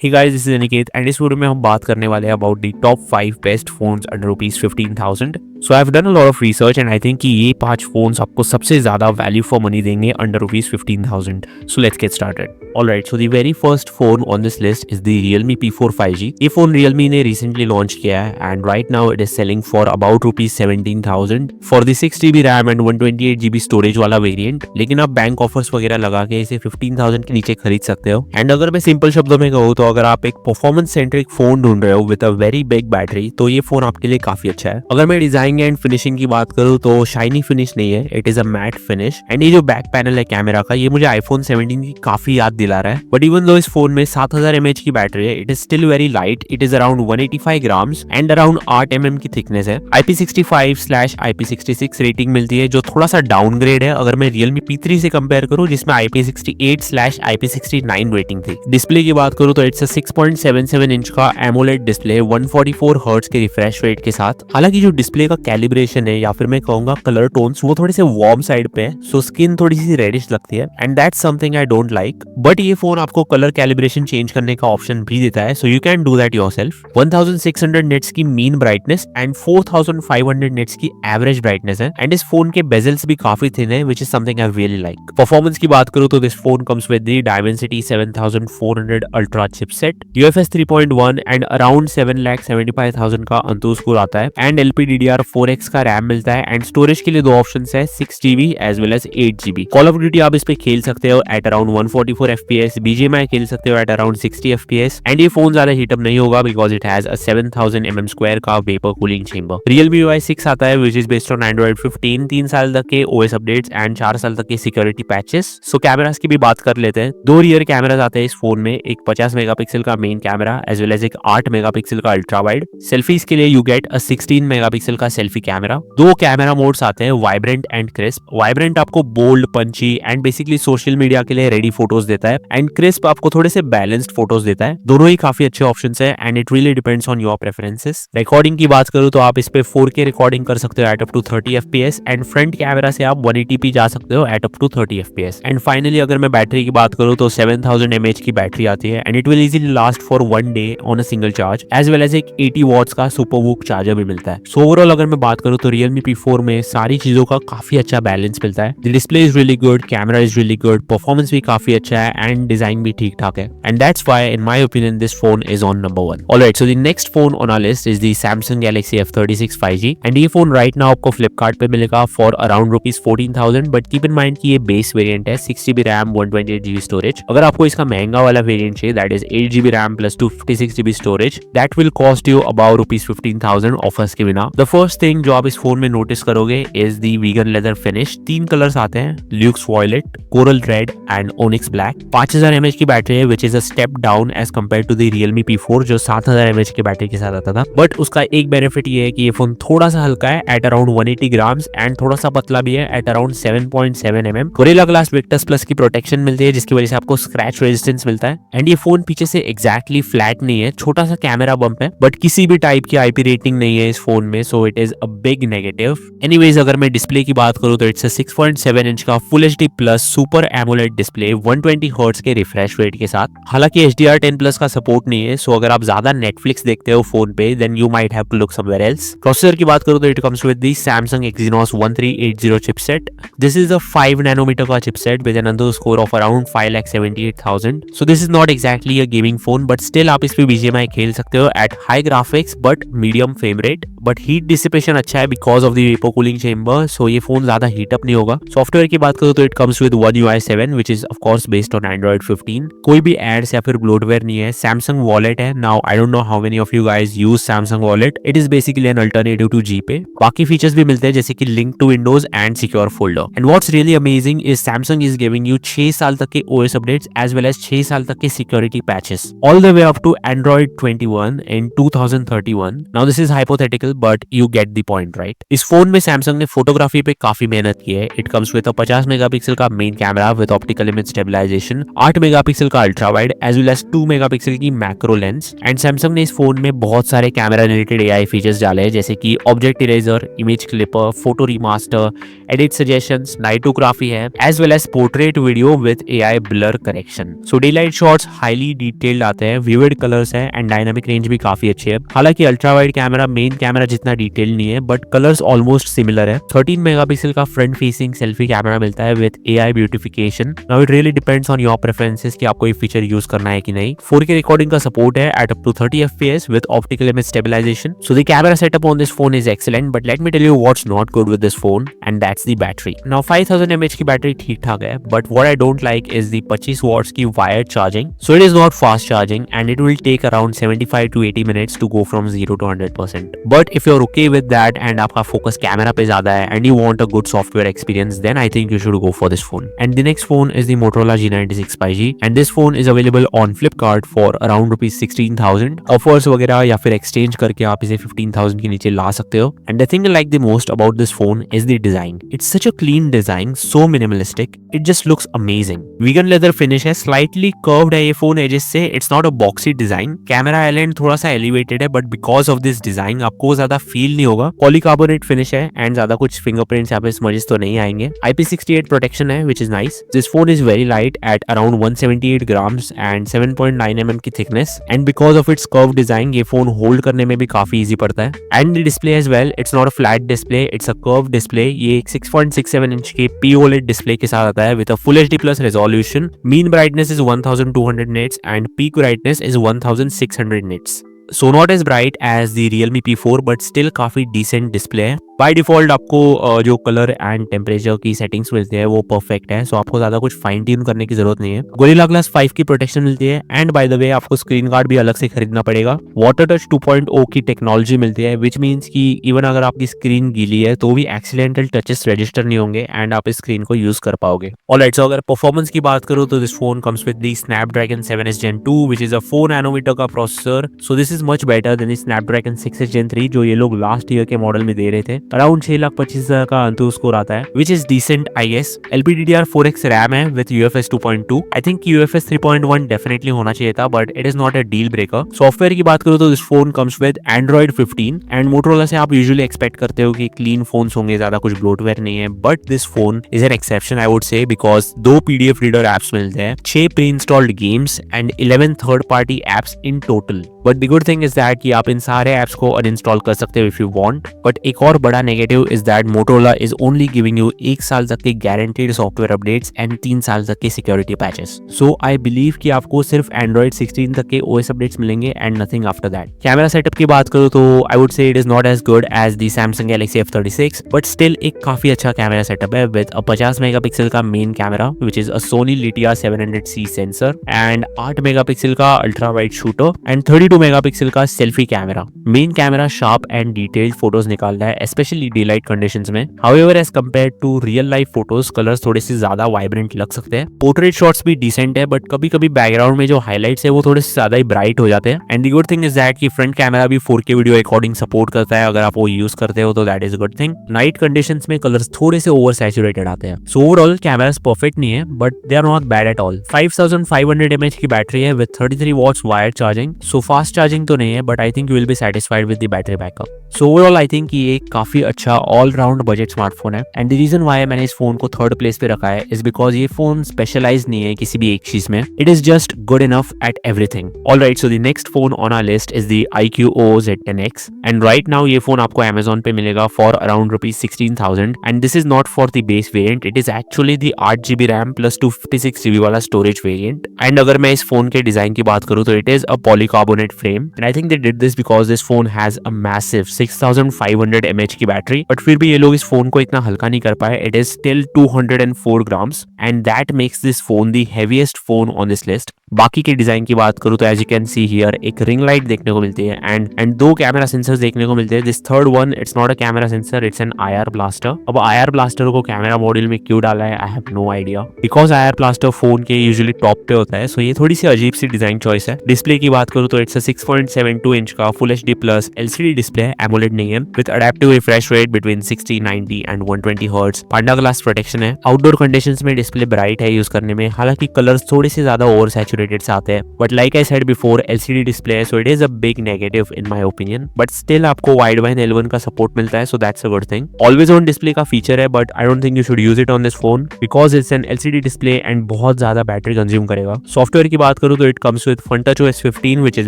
Hey guys, this is Aniket and इस video में हम बात करने वाले हैं about the top 5 best phones under rupees 15,000। So I have done a lot of research and I think कि ये 5 फोन्स आपको सबसे ज्यादा वैल्यू फॉर मनी देंगे under rupees 15,000। So let's get started. Alright, so the very first phone on this list is the Realme P4 5G। ये phone Realme ने recently launch किया है and right now it is selling for about rupees 17,000 for the 6GB RAM and 128GB storage वाला variant. लेकिन आप bank offers वगैरह लगा के इसे 15,000 के नीचे खरीद सकते हो। एंड अगर मैं सिंपल शब्दों में कहूँ तो अगर आप एक परफॉर्मेंस सेंट्रिक फोन ढूंढ रहे हो with a very big battery तो ये फोन आपके लिए काफी अच्छा है। अगर मैं डिजाइन एंड फिनिशिंग की बात करूँ तो शाइनी फिनिश नहीं है, it is a matte finish. And ये जो बैक पैनल है कैमरा का, ये मुझे आईफोन 17 की काफी याद दिला रहा है। बट इवन दो इस फोन में 7000 mAh की बैटरी है, it is still very light. It is around 185 grams and around 8 mm की थिकनेस है। IP65/IP66 रेटिंग मिलती है जो थोड़ा सा डाउनग्रेड है अगर मैं Realme P3 से कंपेयर करूँ जिसमें IP68/IP69 रेटिंग थी। डिस्प्ले की बात करूँ तो इट्स 6.77 इंच का एमोलेड डिस्प्ले 144 हर्ट्ज के रिफ्रेश रेट के साथ। हालांकि जो डिस्प्ले का कैलिब्रेशन है या फिर मैं कहूंगा कलर टोन्स वो थोड़े से वार्म साइड पे है, सो स्किन थोड़ी सी रेडिश लगती है and that's something I don't like. But ये फोन आपको कलर कैलिब्रेशन चेंज करने का ऑप्शन भी देता है, so you can do that yourself. 1600 nits की मीन ब्राइटनेस एंड 4500 निट्स की एवरेज ब्राइटनेस है एंड इस फोन के बेजल्स भी काफी थिन है which is something I really like. Performance की बात करूं तो this phone comes with the Dimensity 7400 ultra chipset, UFS 3.1 and around 7,75,000 का अंतुष स्कोर आता है एंड LPDDR4X का रैम मिलता है एंड स्टोरेज के लिए दो ऑप्शंस है, 6GB as well as 8GB। Call of duty आप इस पे खेल सकते हो एट अराउंड 144 FPS, BGMI खेल सकते हो एट अराउंड 60 FPS एंड ये फोन ज्यादा हीटअप नहीं होगा because it has a 7000 mm square का vapour cooling chamber. Realme UI 6 आता है which is based on Android 15, 3 साल तक के OS अपडेट्स एंड 4 साल तक के सिक्योरिटी पैचेस। सो कैमरास की भी बात कर लेते हैं। दो रियर कैमरास आते हैं इस फोन में, एक 50 मेगापिक्सल का main camera as well as एक 8 मेगापिक्सल का अल्ट्रा वाइड। सेल्फीज के लिए यू गेट अ 16 मेगापिक्सल का सेल्फी कैमरा। दो कैमरा मोड्स आते हैं, वाइब्रेंट एंड क्रिस्प। वाइब्रेंट आपको bold, punchy and basically social media के लिए रेडी फोटोज देता है एंड क्रिस्प आपको थोड़े से बैलेंस्ड फोटोज देता है। दोनों ही काफी अच्छे ऑप्शंस है and it really depends on your preferences. Recording की बात करूं तो आप इस पे 4K रिकॉर्डिंग कर सकते हो at up to 30 FPS and front camera से आप 180p जा सकते हो at up to 30 FPS। And finally अगर मैं बैटरी की बात करूं तो 7000 mAh की बैटरी आती है and it will easily last for 1 day on a single charge as well as एक 80 वॉट्स का सुपरवूक चार्जर भी मिलता है। सो ओवरऑल अगर मैं बात करूं तो Realme P4 में सारी चीजों का काफी अच्छा बैलेंस मिलता है। The display is really good, camera is really good, performance भी काफी अच्छा है एंड डिजाइन भी ठीक ठाक है and that's why in my opinion this phone is on number 1। Alright, so the next phone on our list is the Samsung Galaxy F36 5G and ये phone right now आपको फ्लिपकार्ट पे मिलेगा for around rupees 14,000। But keep in mind कि ये base variant है, 6GB RAM 128GB storage. अगर आपको इसका महंगा वाला वेरिएंट चाहिए that is 8GB RAM plus 256GB storage, that will cost you about rupees 15,000 offers के बिना। द फर्स्ट थिंग जो आप इस फोन में नोटिस करोगे is the vegan leather finish. 3 colours आते हैं, luxe violet, coral red and onyx black. 5000 mAh की बैटरी है which is a step down as compared to the Realme P4 जो 7000 mAh की बैटरी के साथ आता था। बट उसका एक बेनिफिट ये है कि ये फोन थोड़ा सा हल्का है एट अराउंड 180 ग्राम्स एंड थोड़ा सा पतला भी है at around 7.7 mm। Gorilla Glass Victus Plus की प्रोटेक्शन मिलती है जिसकी वजह से आपको स्क्रैच रेजिस्टेंस मिलता है एंड ये फोन पीछे से एग्जैक्टली फ्लैट नहीं है, छोटा सा कैमरा बम्प है बट किसी भी टाइप की IP रेटिंग नहीं है इस फोन में, सो it is a big negative. Anyways अगर मैं डिस्प्ले की बात करूं तो इट्स 6.7 इंच का full HD plus super AMOLED display 120 hertz के रिफ्रेश रेट के साथ। हालांकि HDR10 प्लस का सपोर्ट नहीं है, सो अगर आप ज्यादा नेटफ्लिक्स देखते हो फोन पे then you might have to look somewhere else. Processor की बात करूं तो it comes with the Samsung Exynos 1380 chipset. This is a 5 nanometre का chipset with an AnTuTu score of around 5,78,000। So this is not exactly a gaming phone but still आप इस पे BGMI खेल सकते हो at high graphics but medium frame rate. But heat dissipation अच्छा है because of the vapour cooling chamber, सो ये phone ज्यादा हीटअप नहीं होगा। सॉफ्टवेयर की बात करूं तो it comes with One UI 7 which is of course based on Android 15। कोई भी एड्स या फिर ब्लोटवेयर नहीं है। Samsung Wallet है। Now I don't know how many of you guys use Samsung Wallet, it is basically an alternative to GPay। बाकी features भी मिलते हैं जैसे कि link to Windows and secure folder. And what's really amazing is Samsung is giving you 6 साल तक के OS updates as well as 6 साल तक के security patches all the way up to Android 21 in 2031। Now this is hypothetical but you get the point right. इस phone में Samsung ने photography पे काफी मेहनत की है। इट कम्स विद 50 मेगापिक्सल का main camera with optical image stabilisation, 8 megapixel का ultra wide as well as 2 megapixel की मैक्रो लेंस। एंड सैमसंग ने इस फोन में बहुत सारे कैमरा रिलेटेड एआई फीचर्स डाले हैं, जैसे कि object eraser, image clipper, photo remaster, edit suggestions, nightography है, as well as portrait video with AI blur correction. So day light shots highly detailed आते हैं, विविड कलर्स है एंड डायनामिक रेंज भी काफी अच्छी है। हालांकि ultra wide camera main camera जितना डिटेल नहीं है, बट कलर्स ऑलमोस्ट सिमिलर है। 13 मेगापिक्सल का फ्रंट फेसिंग सेल्फी कैमरा मिलता है with AI beautification. Now it really depends on your preferences कि आपको ये फीचर यूज करना है कि नहीं। 4K रिकॉर्डिंग का सपोर्ट है at up to 30 FPS with optical image stabilisation. So the camera setup on this phone is excellent, but let me tell you what's not good with this phone and that's the battery. Now 5000 mAh की battery ठीक ठाक है, but what I don't like is the 25 watts की wired charging. So it is not fast charging and it will take around 75 to 80 minutes to go from 0 to 100%. But if you're okay with that and आपका focus camera पे ज्यादा है and you want a good software experience, then I think you should go for this phone. And the next phone is the Motorola G96 5G and this phone is available on Flipkart for around rupees 16,000. Offers वगैरह या फिर exchange करके आप इसे 15,000 के नीचे ला सकते हो। And the thing I like the most about this phone is the design. It's such a clean design, so minimalistic. It just looks amazing. Vegan leather finish है, slightly curved है ये फोन edges से. It's not a boxy design. Camera island थोड़ा सा elevated है, but because of this design आपको ज्यादा feel नहीं होगा। पॉलीकार्बोनेट फिनिश है एंड ज्यादा कुछ फिंगरप्रिंट्स यहाँ पे स्मजेस तो नहीं आएंगे। IP68 प्रोटेक्शन है which is nice. This phone is very light at around 178 grams and 7.9 mm की thickness and because of its curve design ये फोन होल्ड करने में भी काफी इजी पड़ता है। And the display as well, it's not a flat display, it's a curve display. ये एक 6.67 इंच के POLED डिस्प्ले के साथ आता है with a full HD plus resolution. Mean brightness is 1200 nits and peak brightness is 1600 nits. So not as bright as the Realme P4 but still काफी decent display है। By default आपको जो colour and temperature की settings मिलती है वो perfect है, सो आपको ज्यादा कुछ फाइन ट्यून करने की जरूरत नहीं है। गोरिल्ला ग्लास 5 की प्रोटेक्शन मिलती है एंड बाय द वे आपको स्क्रीन गार्ड भी अलग से खरीदना पड़ेगा। वाटर टच 2.0 की टेक्नोलॉजी मिलती है विच मीन्स कि इवन अगर आपकी स्क्रीन गीली है तो भी एक्सीडेंटल टचेस रजिस्टर नहीं होंगे एंड आप इस स्क्रीन को यूज कर पाओगे। ऑलराइट, सो अगर परफॉर्मेंस की बात करूं तो this phone comes with the Snapdragon 7s Gen 2 which is a 4 nanometre का processor. So this is much better than Snapdragon 6s Gen 3 जो ये लोग लास्ट ईयर के मॉडल में दे रहे थे। अराउंड 6,25,000 का अंतु स्कोर आता है which is decent I guess. LPDDR4X RAM है with UFS 2.2। I think UFS 3.1 definitely होना चाहिए था but it is not a deal breaker. Software की बात करूं तो this phone comes with Android 15 and Motorola से आप यूजुअली एक्सपेक्ट करते हो कि क्लीन फोन्स होंगे, ज्यादा कुछ ब्लोटवेयर नहीं है, but this phone is an exception I would से बिकॉज 2 PDF रीडर एप्स मिलते हैं, 6 pre installed games and 11 third party apps in total. But the good thing is that कि आप इन सारे एप्स को अनइंस्टॉल कर सकते हो इफ यू वांट। बट एक और बड़ा negative is that Motorola is only giving you 1 साल तक के गारंटीड सॉफ्टवेयर अपडेट्स एंड 3 साल तक के security patches. So I believe कि आपको सिर्फ Android 16 तक के OS अपडेट्स मिलेंगे and nothing after that. Camera setup की बात करूं तो I would say it is not as good as the Samsung Galaxy F36 but still एक काफी अच्छा कैमरा सेटअप है विद 50 मेगापिक्सल का main camera which is a Sony Litia 700C sensor and 8 megapixel का ultra wide shooter and 32 megapixel का selfie camera. Main camera sharp and detailed photos निकालता है specially day light conditions में। However as compare to real life photos colours थोड़े से ज्यादा vibrant लग सकते हैं। पोर्ट्रेट शॉट्स भी डिसेंट है बट कभी कभी बैकग्राउंड में जो हाइलाइट्स है वो थोड़े से ज्यादा ही ब्राइट हो जाते हैं। And the good thing is that कि फ्रंट कैमरा भी 4K वीडियो रिकॉर्डिंग सपोर्ट करता है, अगर आप वो यूज करते हो तो that is good thing. Night conditions में कलर्स थोड़े से ओवर सैचुरेटेड आते हैं। सो ओवरऑल कैमरास परफेक्ट नहीं है but they are not bad at all. 5500 mAh की बैटरी है with 33 watts wired charging. So fast charging तो नहीं है but I think you will be satisfied with the battery backup. So overall I think ये एक काफी अच्छा all round budget smartphone है एंड द रीजन व्हाई मैंने इस फोन को थर्ड प्लेस पे रखा है इज बिकॉज ये फोन स्पेशलाइज नहीं है किसी भी एक चीज में, it is just good enough at everything. Alright, so the next phone on our list is the iQOO Z10X and right now ये फोन आपको Amazon पे मिलेगा for around rupees 16,000 and this is not for the base variant, it is actually the 8GB RAM plus 256GB वाला storage variant. And अगर मैं इस phone के design की बात करूं तो it is a polycarbonate frame and I think they did this because this phone has a massive 6500 mAh की बैटरी, बट फिर भी ये लोग इस फोन को इतना हल्का नहीं कर पाए। It is still 204 grams and that makes this phone the heaviest phone on this list. बाकी के डिजाइन की बात करूँ तो as you can see here एक रिंग लाइट देखने को मिलती है एंड दो कैमरा सेंसर्स देखने को मिलते हैं। This third one it's not a camera sensor, it's an IR blaster. अब IR ब्लास्टर को कैमरा मॉड्यूल में क्यों डाला है, I have no idea, because IR blaster phone के यूजुअली टॉप पे होता है, सो ये थोड़ी सी अजीब सी डिजाइन चॉइस है। डिस्प्ले की बात करूँ तो इट्स 6.72 इंच का full HD plus LCD display है, एमोलेड नहीं है, with adaptive refresh rate between 60, 90 and 120 hertz. Panda glass protection है। आउटडोर कंडीशंस में डिस्प्ले ब्राइट है यूज करने में, हालांकि कलर्स थोड़े से ज्यादा ओवर सैचुरेटेड से आते हैं, but like I said before LCD display है, so it is a big negative in my opinion, but still आपको वाइडवाइन L1 का सपोर्ट मिलता है, so that's a good thing. Always on display का feature है, but I don't think you should use it on this phone because it's an LCD display and बहुत ज्यादा battery consume करेगा। Software की बात करूँ तो it comes with FunTouch OS 15 which is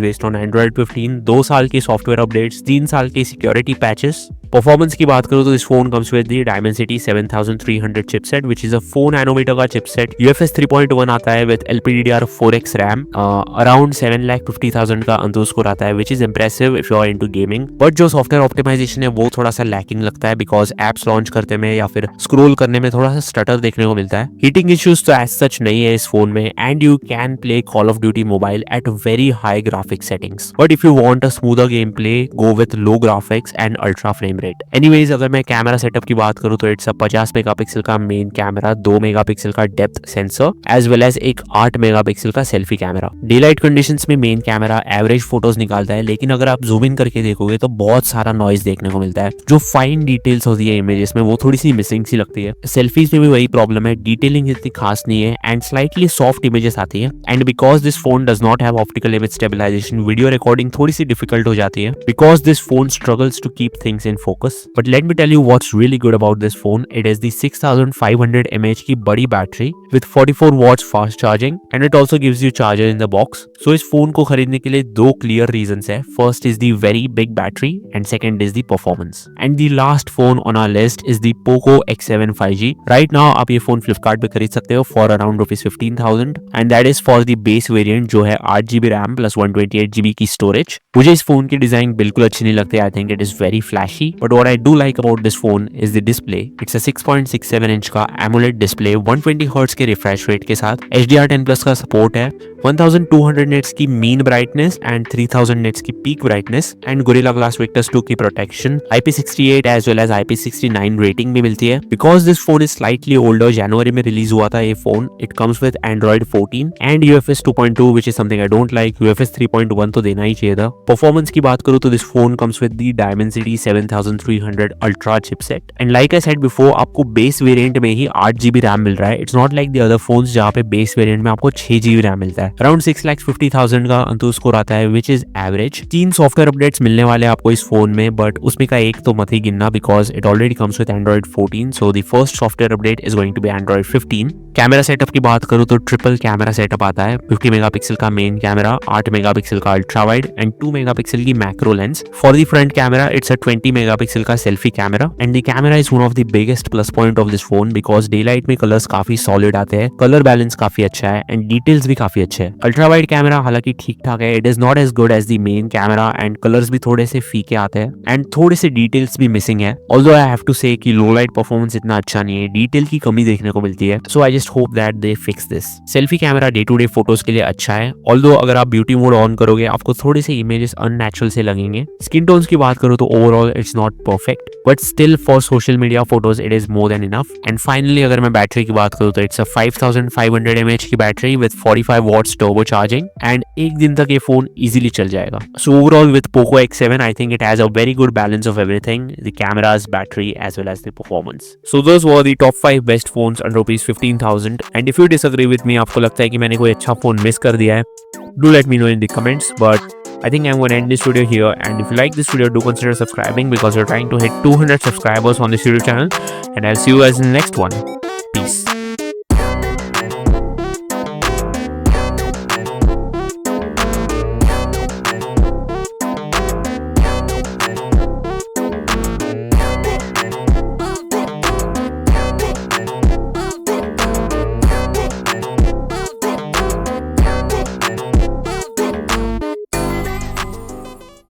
based on Android 15, 2 साल की सॉफ्टवेयर अपडेट्स, 3 साल की सिक्योरिटी पैचेस। परफॉर्मेंस की बात करूँ तो इस phone comes with the Dimensity 7300 chipset which is a 4 nanometre का चिपसेट। UFS 3.1 आता है विद LPDDR4X रैम, अराउंड 7,50,000 का अंदर स्कोर आता है which is impressive if you are into gaming, but जो सॉफ्टवेयर ऑप्टिमाइजेशन है वो थोड़ा सा लैकिंग लगता है बिकॉज एप्स लॉन्च करते में या फिर स्क्रोल करने में थोड़ा सा स्टटर देखने को मिलता है। हीटिंग इश्यूज तो एज सच नहीं है इस फोन में and you can play Call of Duty mobile at very high graphic settings, but if you want a smoother game play go with low graphics and ultra frame rate. Anyways अगर मैं camera setup की बात करूँ तो it's 50 megapixel का main camera, 2 megapixel का depth sensor as well as एक 8 megapixel का selfie camera. Day light conditions में मेन कैमरा एवरेज फोटोज निकालता है, लेकिन अगर आप जूम इन करके देखोगे तो बहुत सारा नॉइज देखने को मिलता है। जो फाइन डिटेल्स होती है इमेजेस में वो थोड़ी सी मिसिंग सी लगती है। सेल्फीज में भी वही प्रॉब्लम है, डिटेलिंग इतनी खास नहीं है एंड स्लाइटली सॉफ्ट इमेजेस आती है, and because this phone does not have optical image stabilisation, video recording थोड़ी सी डिफिकल्ट हो जाती है because this phone struggles to keep things in focus. But let me tell you what's really good about this phone, it is the 6500 mAh की बड़ी battery with 44 watts fast charging and it also gives you charger in the box. So इस phone को खरीदने के लिए दो clear reasons है, first is the very big battery and second is the performance. And the last phone on our list is the Poco X7 5G। Right now आप ये phone Flipkart पे खरीद सकते हो for around ₹15,000 and that is for the base variant जो है 8GB RAM plus 128GB की storage. मुझे इस फोन की डिजाइन बिल्कुल अच्छी नहीं लगती, I think it is very flashy, but what I do like about this phone is the display. It's a 6.67 inch का एमोलेड डिस्प्ले 120 हर्ट्ज के रिफ्रेश रेट के साथ HDR10+ का सपोर्ट है, 1200 निट्स की मीन ब्राइटनेस एंड 3000 निट्स की peak brightness and Gorilla Glass Victus 2 की protection, IP68 as well as IP69 rating भी मिलती है। Because this phone is slightly older, जनवरी में रिलीज हुआ था ये phone, it comes with Android 14 and UFS 2.2 which is something I don't like, UFS 3.1 तो देना ही चाहिए था। परफॉर्मेंस की बात करूँ तो this phone comes with the Dimensity 7300 ultra chipset and like I said before आपको बेस वेरिएंट में ही 8GB रैम मिल रहा है। It's not like the other phones जहाँ पे बेस वेरिएंट में आपको 6GB रैम मिलता है। अराउंड 6,50,000 का अंतु स्कोर आता है which is average. 3 software updates मिलने वाले आपको इस फोन में, बट उसमें का एक तो मत ही गिनना because it already comes with Android 14, so the first software update is going to be Android 15। Camera setup की बात करूँ तो ट्रिपल कैमरा सेटअप आता है, 50 मेगापिक्सल का मेन कैमरा, 8 मेगापिक्सल का अल्ट्रा वाइड एंड 2 मेगापिक्सल की macro lens. For the front camera it's a 20 megapixel का selfie camera and the camera is one of the biggest plus point of this phone because day light में colours काफी solid आते हैं, colour balance काफी अच्छा है and details भी काफी अच्छे है। अल्ट्रा वाइड कैमरा हालांकि ठीक ठाक है, it is not as good as the main camera and colours भी थोड़े से फीके आते हैं एंड थोड़े से डिटेल्स भी मिसिंग है। ऑल्दो आई हैव टू से कि लो लाइट परफॉर्मेंस इतना अच्छा नहीं है, डिटेल की कमी देखने को मिलती है, so I just hope that they fix this. Selfie camera day to day photos के लिए अच्छा है, ऑल्दो अगर आप ब्यूटी मोड ऑन करोगे आपको थोड़े से इमेजेस अननेचुरल से लगेंगे। स्किन टोन्स की बात करूँ तो overall it's not perfect, but still for social media photos it is more than enough. And finally अगर मैं बैटरी की बात करूँ तो इट्स अ 5500 mAh की battery with 45 watts turbo charging and एक दिन तक ये फोन इजीली चल जाएगा। So overall with Poco X7 I think it has a very good balance of everything, the cameras, battery as well as the performance. So those were the top 5 best phones under ₹15,000 and if you disagree with me, आपको लगता है कि मैंने कोई अच्छा phone miss कर दिया है, do let me know in the comments, but I think I'm going to end this video here, and if you like this video do consider subscribing because we're trying to hit 200 subscribers on this YouTube channel, and I'll see you guys in the next one.